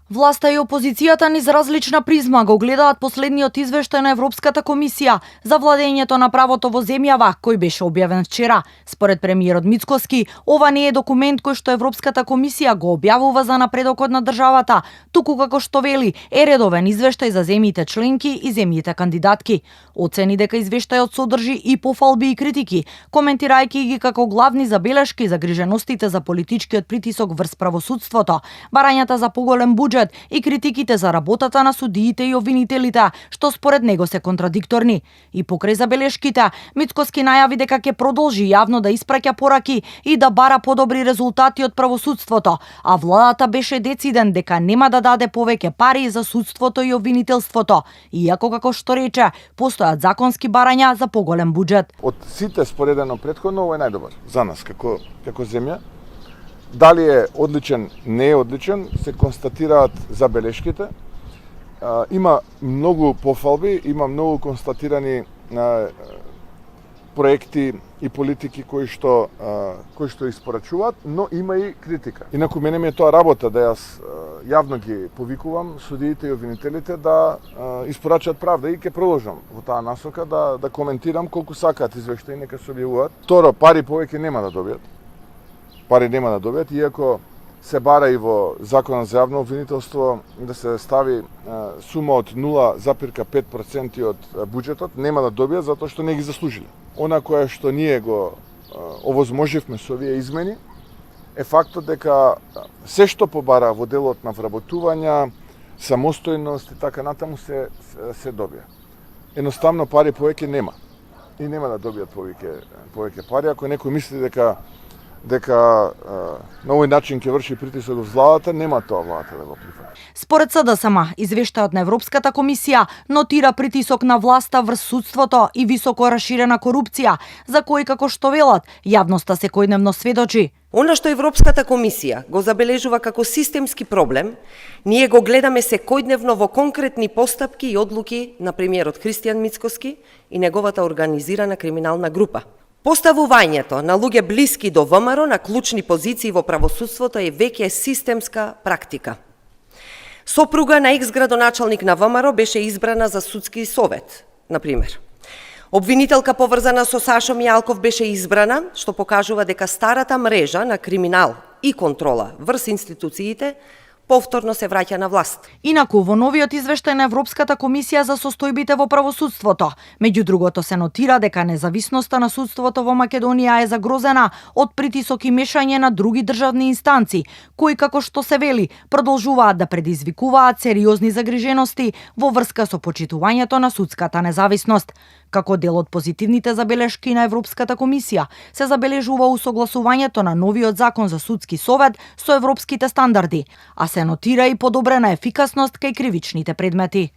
Власта и опозицијата низ различна призма го гледаат последниот извештај на Европската комисија за владењето на правото во земјава, кој беше објавен вчера. Според премиерот Мицкоски, ова не е документ кој што Европската комисија го објавува за напредокот на државата, туку како што вели, е редовен извештај за земјите членки и земјите кандидатки. Оцени дека извештајот содржи и пофалби и критики, коментирајќи ги како главни забелешки загриженостите за политичкиот притисок врз правосудството, барањата за поголем буџет и критиките за работата на судиите и обвинителите, што според него се контрадикторни. И покрај забелешките, Мицкоски најави дека ќе продолжи јавно да испраќа пораки и да бара подобри резултати од правосудството, а владата беше дециден дека нема да даде повеќе пари за судството и обвинителството, иако како што рече, постојат законски барања за поголем буџет. Од сите споредено претходно, ово е најдобар за нас како земја. Дали е одличен, не е одличен, се констатираат забелешките. Има многу пофалби, има многу констатирани проекти и политики кои што испорачуваат, но има и критика. Инаку мене ми е тоа работа да јас јавно ги повикувам судиите и обвинителите да испорачат правда и ќе продолжам во таа насока да коментирам колку сакаат извештаи нека се објавуваат. Второ, пари повеќе нема да добијат. Иако се бара и во Законот за јавно обвинителство да се стави сума од 0,5% од буџетот, нема да добијат затоа што не ги заслужиле. Она кое што ние го овозможивме со овие измени е фактот дека се што побара во делот на вработувања, самостојност и така натаму се добија. Едноставно пари повеќе нема. И нема да добијат повеќе пари. Ако некој мисли дека на овој начин ќе врши притисок во владата, нема тоа владата да го прифати. Според СДСМ, извештајот на Европската комисија нотира притисок на власта врз судството и високо раширена корупција, за кој како што велат, јавноста секојдневно сведочи. Она што Европската комисија го забележува како системски проблем, ние го гледаме секојдневно во конкретни постапки и одлуки на премиерот Христијан Мицкоски и неговата организирана криминална група. Поставувањето на луѓе блиски до ВМРО на клучни позиции во правосудството е веќе системска практика. Сопруга на екс-градоначалник на ВМРО беше избрана за судски совет, например. Обвинителка поврзана со Сашо Мијалков беше избрана, што покажува дека старата мрежа на криминал и контрола врз институциите повторно се враќа на власт. Инаку, во новиот извештај на Европската комисија за состојбите во правосудството, меѓу другото се нотира дека независноста на судството во Македонија е загрозена од притисок и мешање на други државни инстанци, кои, како што се вели, продолжуваат да предизвикуваат сериозни загрижености во врска со почитувањето на судската независност. Како дел од позитивните забелешки на Европската комисија, се забележува усогласувањето на новиот закон за судски совет со европските стандарди, а се нотира и подобрена ефикасност кај кривичните предмети.